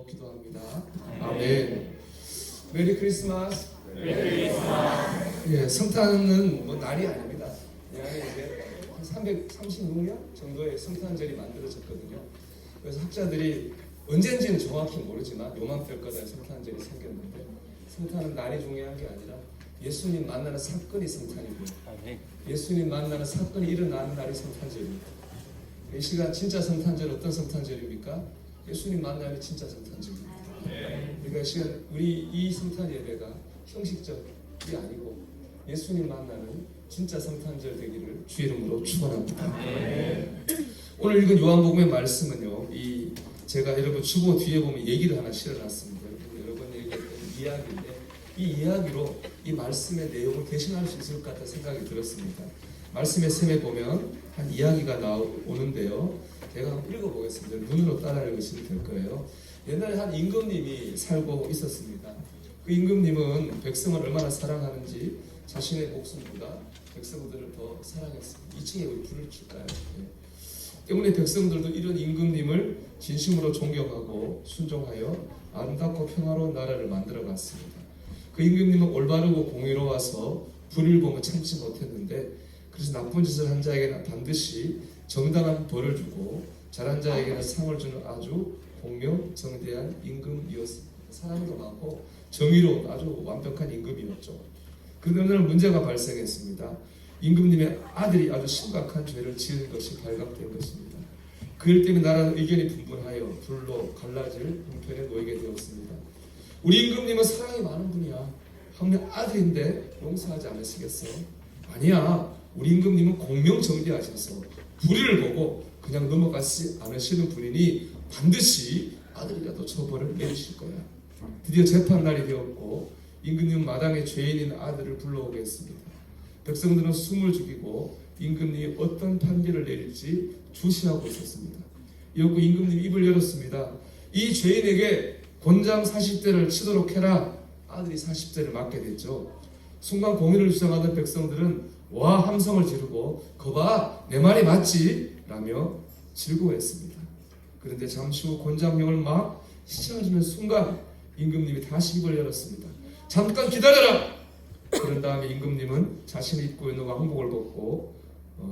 기도합니다. 아멘. 메리 크리스마스. 메리 크리스마스. 예, 성탄은 뭐 날이 아닙니다. 그냥 이제 한 336년 정도의 성탄절이 만들어졌거든요. 그래서 학자들이 언젠지는 정확히 모르지만 요맘때일 거다 성탄절이 생겼는데, 성탄은 날이 중요한 게 아니라 예수님 만나는 사건이 성탄이고요. 예수님 만나는 사건이 일어나는 날이 성탄절입니다. 이 시간 진짜 성탄절 어떤 성탄절입니까? 예수님 만남이 진짜 성탄절입니다. 그러니까 이 시간 우리 이 성탄 예배가 형식적이 아니고 예수님 만나는 진짜 성탄절 되기를 주 이름으로 축원합니다. 오늘 읽은 요한복음의 말씀은요, 제가 여러분 주보 뒤에 보면 얘기를 하나 실어놨습니다. 여러분에게 이야기인데, 이 이야기로 이 말씀의 내용을 대신할 수 있을 것 같다 생각이 들었습니다. 말씀의 셈에 보면 한 이야기가 나오는데요. 제가 한번 읽어보겠습니다. 눈으로 따라 읽으시면 될 거예요. 옛날에 한 임금님이 살고 있었습니다. 그 임금님은 백성을 얼마나 사랑하는지 자신의 목숨보다 백성들을 더 사랑했습니다. 2층에 우리 불을 칠까요? 때문에 백성들도 이런 임금님을 진심으로 존경하고 순종하여 아름답고 평화로운 나라를 만들어 갔습니다. 그 임금님은 올바르고 공의로워서 불의를 참지 못했는데, 그래서 나쁜 짓을 한 자에게는 반드시 정당한 벌을 주고 잘한 자에게는 상을 주는 아주 공명정대한 임금이었습니다. 사랑도 많고 정의로운 아주 완벽한 임금이었죠. 그런데 오늘 문제가 발생했습니다. 임금님의 아들이 아주 심각한 죄를 지은 것이 발각된 것입니다. 그 일 때문에 나라는 의견이 분분하여 불로 갈라질 형편에 놓이게 되었습니다. 우리 임금님은 사랑이 많은 분이야. 하물며 아들인데 용서하지 않으시겠어? 아니야. 우리 임금님은 공명정대하셔서 불의를 보고 그냥 넘어가지 않으시는 분이니 반드시 아들이라도 처벌을 내리실 거야. 드디어 재판날이 되었고 임금님은 마당에 죄인인 아들을 불러오게 했습니다. 백성들은 숨을 죽이고 임금님이 어떤 판결을 내릴지 주시하고 있었습니다. 이었고 임금님이 입을 열었습니다. 이 죄인에게 곤장 40대를 치도록 해라. 아들이 40대를 맞게 됐죠. 순간 공의를 주장하던 백성들은 와 함성을 지르고 거봐 내 말이 맞지? 라며 즐거워했습니다. 그런데 잠시 후 곤장령을 막 시청하시는 순간 임금님이 다시 입을 열었습니다. 잠깐 기다려라! 그런 다음에 임금님은 자신이 입고 있는 왕복을 벗고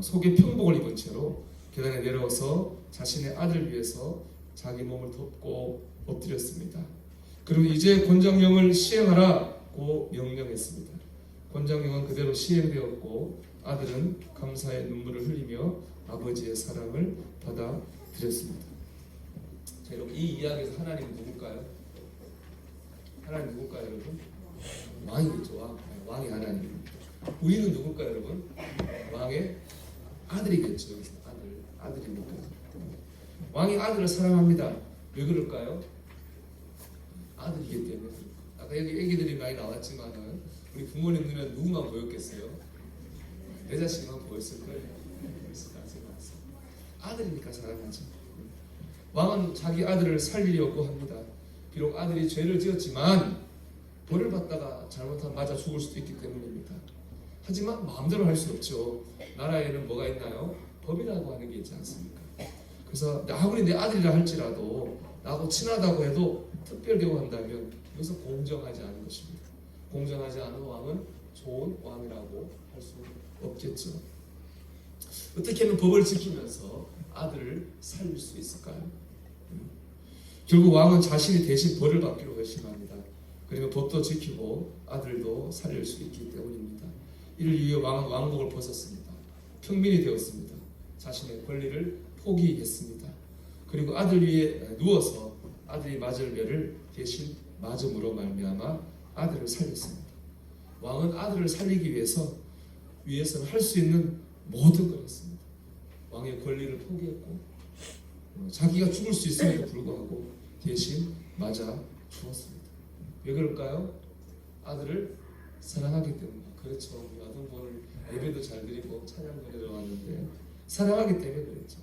속에 평복을 입은 채로 계단에 내려와서 자신의 아들을 위해서 자기 몸을 덮고 엎드렸습니다. 그리고 이제 곤장령을 시행하라고 명령했습니다. 곤장령은 그대로 시행되었고 아들은 감사의 눈물을 흘리며 아버지의 사랑을 받아들였습니다. 자, 여러분 이 이야기에서 하나님은 누굴까요? 하나님 누굴까요, 여러분? 왕이겠죠. 왕이 하나님입니다. 우리는 누굴까요, 여러분? 왕의 아들이겠죠. 아들이니까. 왕이 아들을 사랑합니다. 왜 그럴까요? 아들이기 때문에. 아까 여기 애기들이 많이 나왔지만은 우리 부모님 눈에 누구만 보였겠어요? 내 자식만 보였을 거예요. 아들이니까 사랑하죠. 왕은 자기 아들을 살리려고 합니다. 비록 아들이 죄를 지었지만 벌을 받다가 잘못하면 맞아 죽을 수도 있기 때문입니다. 하지만 마음대로 할 수 없죠. 나라에는 뭐가 있나요? 법이라고 하는 게 있지 않습니까? 그래서 아무리 내 아들이라 할지라도 나하고 친하다고 해도 특별 대우한다면 이것은 공정하지 않은 것입니다. 공정하지 않은 왕은 좋은 왕이라고 할 수 없겠죠. 어떻게 하면 법을 지키면서 아들을 살릴 수 있을까요? 결국 왕은 자신이 대신 벌을 받기로 결심합니다. 그리고 법도 지키고 아들도 살릴 수 있기 때문입니다. 이를 위해 왕은 왕복을 벗었습니다. 평민이 되었습니다. 자신의 권리를 포기했습니다. 그리고 아들 위에 누워서 아들이 맞을 배를 대신 맞음으로 말미암아 아들을 살렸습니다. 왕은 아들을 살리기 위해서는 할 수 있는 모든 걸 했습니다. 왕의 권리를 포기했고 자기가 죽을 수 있음에도 불구하고 대신 맞아 죽었습니다. 왜 그럴까요? 아들을 사랑하기 때문에. 그렇죠. 우리 아동분을 예배도 잘 드리고 찬양도 내려왔는데 사랑하기 때문에 그랬죠.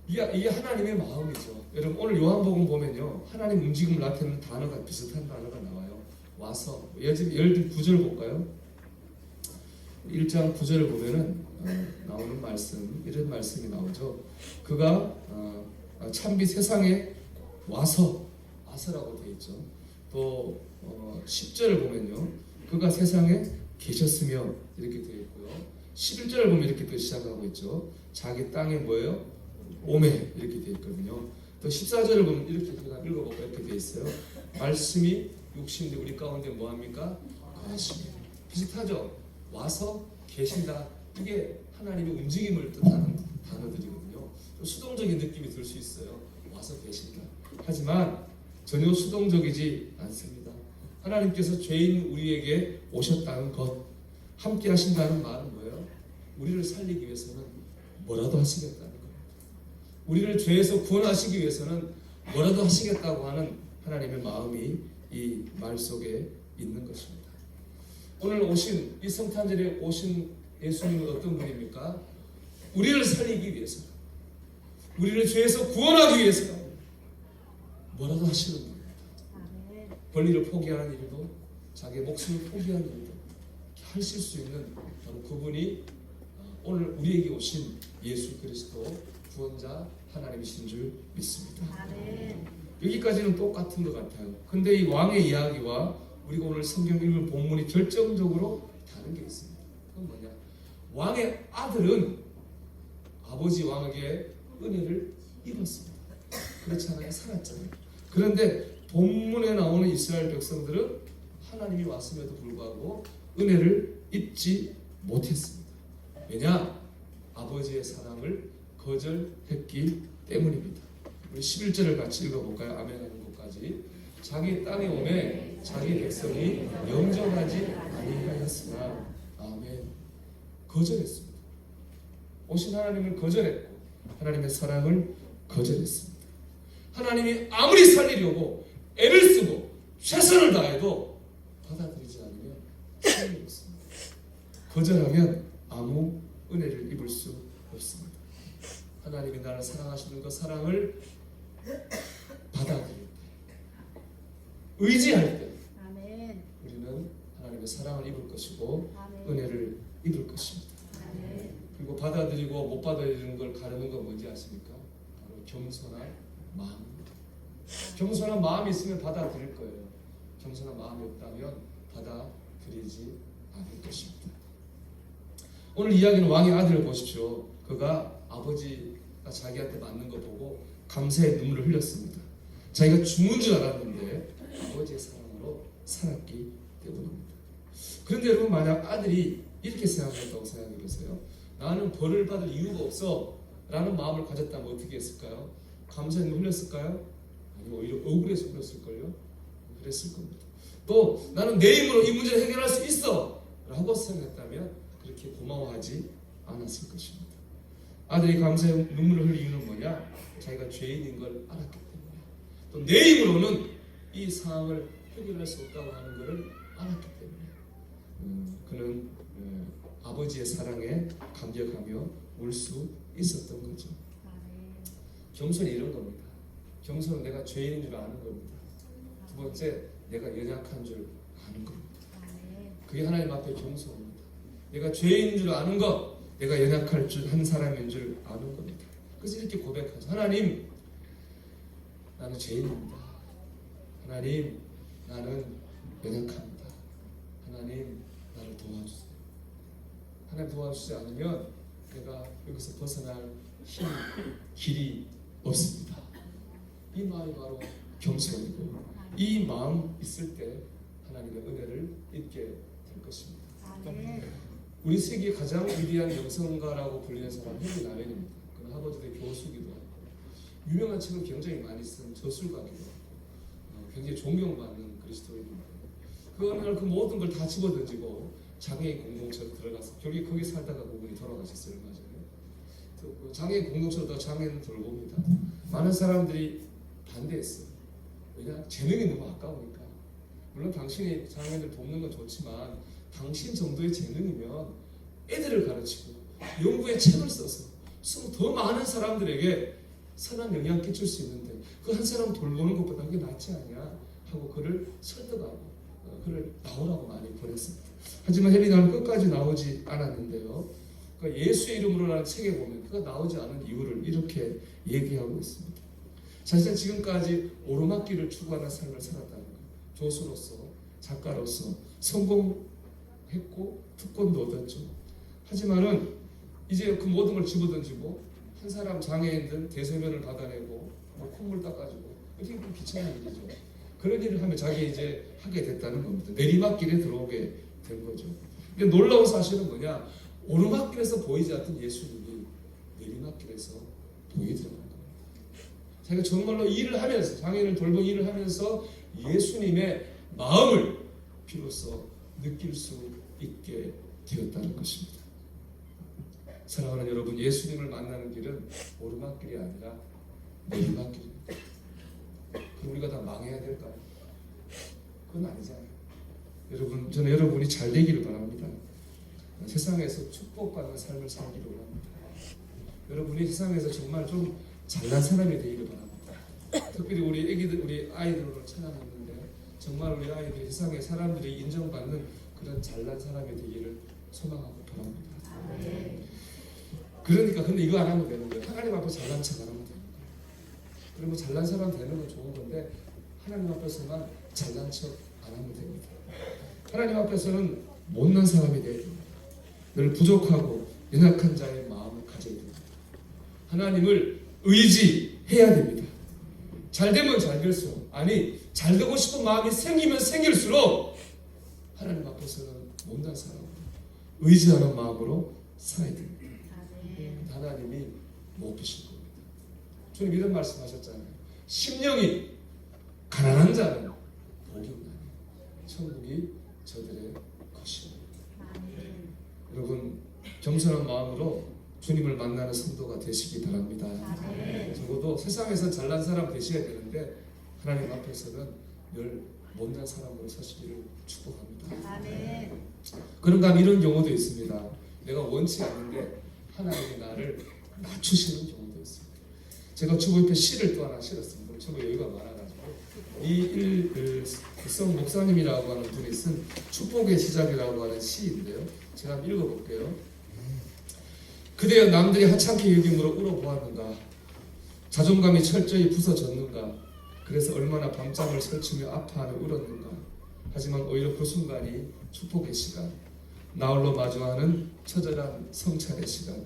이게 하나님의 마음이죠. 여러분 오늘 요한복음 보면요, 하나님 움직임을 나타내는 단어가 비슷한 단어가 나와요. 와서 예를 9절 볼까요? 1장 9절을 보면은 나오는 말씀, 이런 말씀이 나오죠. 그가 참비 세상에 와서 아서라고 되어 있죠. 또 10절을 보면요, 그가 세상에 계셨으며 이렇게 되어 있고요. 11절을 보면 이렇게 또 시작하고 있죠. 자기 땅에 뭐예요? 오매 이렇게 되어 있거든요. 또 14절을 보면 이렇게 제가 읽어볼까요? 이렇게 되어 있어요. 말씀이 육신이 우리 가운데 뭐합니까? 거하십니다. 비슷하죠? 와서 계신다. 이게 하나님의 움직임을 뜻하는 단어들이거든요. 좀 수동적인 느낌이 들 수 있어요. 와서 계신다. 하지만 전혀 수동적이지 않습니다. 하나님께서 죄인 우리에게 오셨다는 것, 함께 하신다는 말은 뭐예요? 우리를 살리기 위해서는 뭐라도 하시겠다는 겁니다. 우리를 죄에서 구원하시기 위해서는 뭐라도 하시겠다고 하는 하나님의 마음이 이 말 속에 있는 것입니다. 오늘 오신 이 성탄절에 오신 예수님은 어떤 분입니까? 우리를 살리기 위해서, 우리를 죄에서 구원하기 위해서 뭐라도 하시는 분입니다. 권리를 포기하는 일도, 자기의 목숨을 포기하는 일도 하실 수 있는 바로 그분이 오늘 우리에게 오신 예수 그리스도 구원자 하나님이신 줄 믿습니다. 여기까지는 똑같은 것 같아요. 근데 이 왕의 이야기와 우리가 오늘 성경 읽은 본문이 결정적으로 다른 게 있습니다. 그건 뭐냐? 왕의 아들은 아버지 왕에게 은혜를 입었습니다. 그렇잖아요. 살았잖아요. 그런데 본문에 나오는 이스라엘 백성들은 하나님이 왔음에도 불구하고 은혜를 입지 못했습니다. 왜냐? 아버지의 사랑을 거절했기 때문입니다. 우리 11절을 같이 읽어볼까요? 아멘 하는 것까지. 자기 땅에 오매 자기 백성이 영접하지 아니하였으나. 아멘. 거절했습니다. 오신 하나님을 거절했고 하나님의 사랑을 거절했습니다. 하나님이 아무리 살리려고 애를 쓰고 최선을 다해도 받아들이지 않으면 소용이 없습니다. 거절하면 아무 은혜를 입을 수 없습니다. 하나님이 나를 사랑하시는 그 사랑을 받아들일 때, 의지할 때 우리는 하나님의 사랑을 입을 것이고 은혜를 입을 것입니다. 그리고 받아들이고 못 받아들이는 걸 가르는 건 뭔지 아십니까? 바로 겸손한 마음입니다. 겸손한 마음이 있으면 받아들일 거예요. 겸손한 마음이 없다면 받아들이지 않을 것입니다. 오늘 이야기는 왕의 아들을 보십시오. 그가 아버지가 자기한테 맞는 거 보고 감사의 눈물을 흘렸습니다. 자기가 죽는 줄 알았는데 아버지의 사랑으로 살았기 때문입니다. 그런데 여러분, 만약 아들이 이렇게 생각했다고 생각해 보세요. 나는 벌을 받을 이유가 없어 라는 마음을 가졌다면 어떻게 했을까요? 감사의 눈을 흘렸을까요? 아니면 오히려 억울해서 흘렸을걸요? 그랬을 겁니다. 또 나는 내 힘으로 이 문제를 해결할 수 있어 라고 생각했다면 그렇게 고마워하지 않았을 것입니다. 아들이 감사의 눈물을 흘린 이유는 뭐냐? 자기가 죄인인 걸 알았기 때문에, 또 내 힘으로는 이 상황을 해결할 수 없다고 하는 것을 알았기 때문에 그는 아버지의 사랑에 감격하며 울 수 있었던 거죠. 겸손이 이런 겁니다. 겸손은 내가 죄인인 줄 아는 겁니다. 두 번째, 내가 연약한 줄 아는 겁니다. 그게 하나님 앞에 겸손입니다. 내가 죄인인 줄 아는 것, 내가 연약할 줄 한 사람인 줄 아는 겁니다. 그래서 이렇게 고백하죠. 하나님, 나는 죄인입니다. 하나님, 나는 연약합니다. 하나님, 나를 도와주세요. 하나님 도와주지 않으면 내가 여기서 벗어날 힘, 길이 없습니다. 이 마음이 바로 겸손이고, 이 마음 있을 때 하나님의 은혜를 입게 될 것입니다. 우리 세계 가장 위대한 여성가라고 불리는 사람 헨리 나렌입니다. 그는 하버드대 교수기도 하고 유명한 책을 굉장히 많이 쓴 저술가기도 하고 굉장히 존경받는 그리스도인입니다. 그 어느 날 그 모든 걸 다 집어던지고 장애인 공동체로 들어가서 거기 살다가 그분이 돌아가셨어요. 얼마 전에. 그 장애인 공동체로 장애인을 돌봅니다. 많은 사람들이 반대했어요. 왜냐? 재능이 너무 아까우니까. 물론 당신이 장애인들 돕는 건 좋지만 당신 정도의 재능이면 애들을 가르치고 연구에 책을 써서 더 많은 사람들에게 선한 영향을 끼칠 수 있는데 그 한 사람 돌보는 것보다 그게 낫지 않냐 하고 그를 설득하고 그를 나오라고 많이 보냈습니다. 하지만 헨리 나는 끝까지 나오지 않았는데요. 그러니까 예수의 이름으로라는 책에 보면 그가 나오지 않은 이유를 이렇게 얘기하고 있습니다. 사실은 지금까지 오르막길을 추구하는 삶을 살았다는 거예요. 교수로서, 작가로서 성공했고 특권도 얻었죠. 하지만은 이제 그 모든 걸 집어던지고 한 사람 장애인들 대소변을 받아내고 뭐 콧물 닦아주고 이게 좀 귀찮은 일이죠. 그런 일을 하면 자기 이제 하게 됐다는 겁니다. 내리막길에 들어오게 된 거죠. 근데 놀라운 사실은 뭐냐? 오르막길에서 보이지 않던 예수님이 내리막길에서 보이더라고요. 자기가 정말로 일을 하면서 장애인을 돌보는 일을 하면서 예수님의 마음을 비로소 느낄 수 있게 되었다는 것입니다. 사랑하는 여러분, 예수님을 만나는 길은 오르막길이 아니라 내리막길입니다. 그럼 우리가 다 망해야 될까요? 그건 아니잖아요. 여러분, 저는 여러분이 잘 되기를 바랍니다. 세상에서 축복받는 삶을 살기를 원합니다. 여러분이 세상에서 정말 좀 잘난 사람이 되기를 바랍니다. 특별히 우리 애기들, 우리 아이들로 찬양했는데 정말 우리 아이들이 세상에 사람들이 인정받는 그런 잘난 사람이 되기를 소망하고 바랍니다. 그러니까 근데 이거 안 하면 되는 거예요. 하나님 앞에 잘난 척 안 하면 되는 거예요. 그리고 잘난 사람 되는 건 좋은 건데 하나님 앞에서만 잘난 척 안 하면 됩니다. 하나님 앞에서는 못난 사람이 되어야 됩니다. 늘 부족하고 연약한 자의 마음을 가져야 됩니다. 하나님을 의지해야 됩니다. 잘 되면 잘 될수록, 아니 잘 되고 싶은 마음이 생기면 생길수록 하나님 앞에서는 못난 사람으로 의지하는 마음으로 살아야 됩니다. 하나님이 높이실 겁니다. 주님 이런 말씀하셨잖아요. 심령이 가난한 자는 복이 없나니 천국이 저들의 것입니다. 여러분, 겸손한 마음으로 주님을 만나는 성도가 되시기 바랍니다. 적어도 세상에서 잘난 사람 되셔야 되는데 하나님 앞에서는 늘 못난 사람으로 서시기를 축복합니다. 그런가 하면 이런 경우도 있습니다. 내가 원치 않는데 하나님이 나를 낮추시는 경우도 있습니다. 제가 주보옆에 시를 또 하나 실었습니다. 주보 여유가 많아가지고 이성 목사님이라고 하는 분이 쓴 축복의 시작이라고 하는 시인데요. 제가 한번 읽어볼게요. 그대여 남들이 하찮게 여김으로 울어보았는가? 자존감이 철저히 부서졌는가? 그래서 얼마나 밤잠을 설치며 아파하며 울었는가? 하지만 오히려 그 순간이 축복의 시간, 나홀로 마주하는 처절한 성찰의 시간,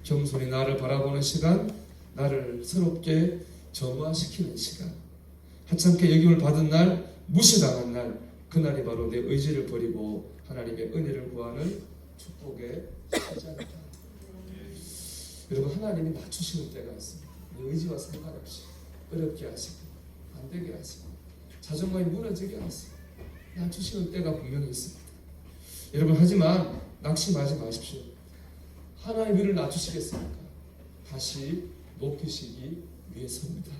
겸손히 나를 바라보는 시간, 나를 새롭게 점화시키는 시간, 하찮게 여김을 받은 날, 무시당한 날, 그날이 바로 내 의지를 버리고 하나님의 은혜를 구하는 축복의 시작이다. 여러분, 하나님이 낮추시는 때가 있습니다. 내 의지와 상관없이 어렵게 하시고 안 되게 하시고 자존감이 무너지게 하시고 낮추시는 때가 분명히 있습니다. 여러분, 하지만 낙심하지 마십시오. 하나님 위를 낮추시겠습니까? 다시 높이시기 위해서입니다.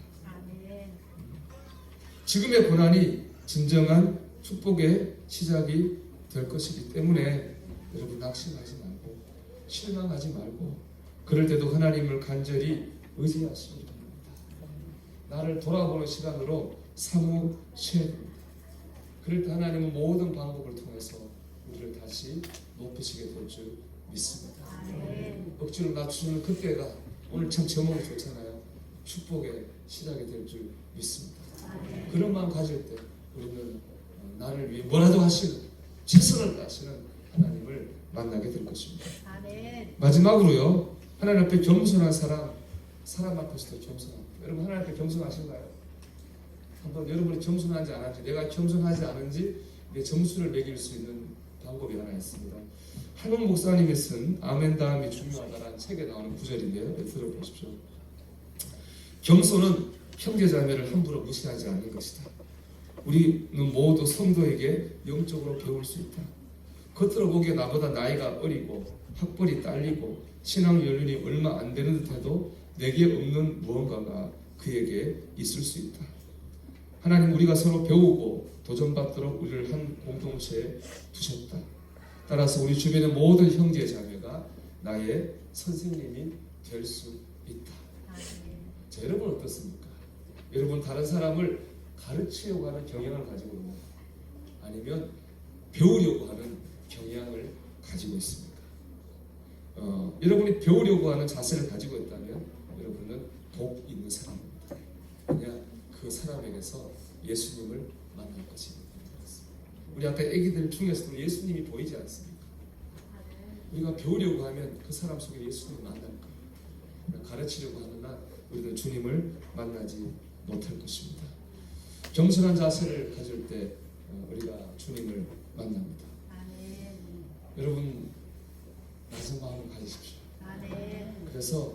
지금의 고난이 진정한 축복의 시작이 될 것이기 때문에 여러분, 낙심하지 말고 실망하지 말고 그럴 때도 하나님을 간절히 의지하시기 바랍니다. 나를 돌아보는 시간으로 사무셔야 됩니다. 그럴 때 하나님은 모든 방법을 통해서 우리를 다시 높이시게 될 줄 믿습니다. 억지로 낮추는 그때가 오늘 참 제목이 좋잖아요. 축복의 시작이 될 줄 믿습니다. 그런 마음 가질 때 우리는 나를 위해 뭐라도 하시는, 최선을 다하시는 하나님을 만나게 될 것입니다. 마지막으로요, 하나님 앞에 겸손한 사람 앞에서도 겸손합니다. 여러분, 하나님 앞에 겸손하신가요? 한번 여러분이 겸손한지 안 한지, 내가 겸손하지 않은지 내 점수를 매길 수 있는 방법이 하나 있습니다. 할멈 목사님이 쓴 아멘 다음이 중요하다라는 책에 나오는 구절인데요. 들어보십시오. 겸손은 형제자매를 함부로 무시하지 않는 것이다. 우리는 모두 성도에게 영적으로 배울 수 있다. 겉으로 보기에 나보다 나이가 어리고 학벌이 딸리고 신앙 연륜이 얼마 안 되는 듯해도 내게 없는 무언가가 그에게 있을 수 있다. 하나님, 우리가 서로 배우고 도전받도록 우리를 한 공동체에 두셨다. 따라서 우리 주변의 모든 형제 자매가 나의 선생님이 될 수 있다. 자, 여러분 어떻습니까? 여러분, 다른 사람을 가르치려고 하는 경향을 가지고 있나요? 아니면 배우려고 하는 경향을 가지고 있습니까? 여러분이 배우려고 하는 자세를 가지고 있다면 여러분은 복 있는 사람입니다. 뭐냐? 그 사람에게서 예수님을 만날 것입니다. 우리 아까 아기들 중에서도 예수님이 보이지 않습니까? 우리가 배우려고 하면 그 사람 속에 예수님을 만날 거예요. 가르치려고 하는 한 우리는 주님을 만나지 못할 것입니다. 겸손한 자세를 가질 때 우리가 주님을 만납니다. 아멘. 여러분 낮은 마음을 가지십시오. 아멘. 그래서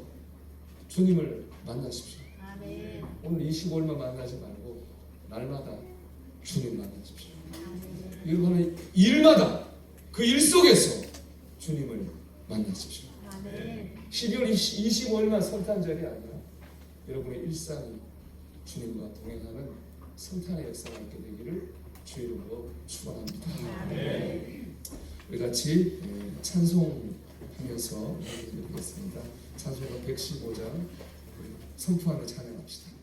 주님을 만나십시오. 아멘. 오늘 25일만 만나지 말고 날마다 주님 만나십시오. 아멘. 여러분은 일마다 그 일 속에서 주님을 만나십시오. 아멘. 12월 25일만 성탄절이 아니라 여러분의 일상이 주님과 동행하는 성탄의 역사가 있게 되기를 주 이름으로 축원합니다. 아멘. 우리 같이 찬송하면서 드리겠습니다. 찬송가 115장 선포하며 찬양합시다.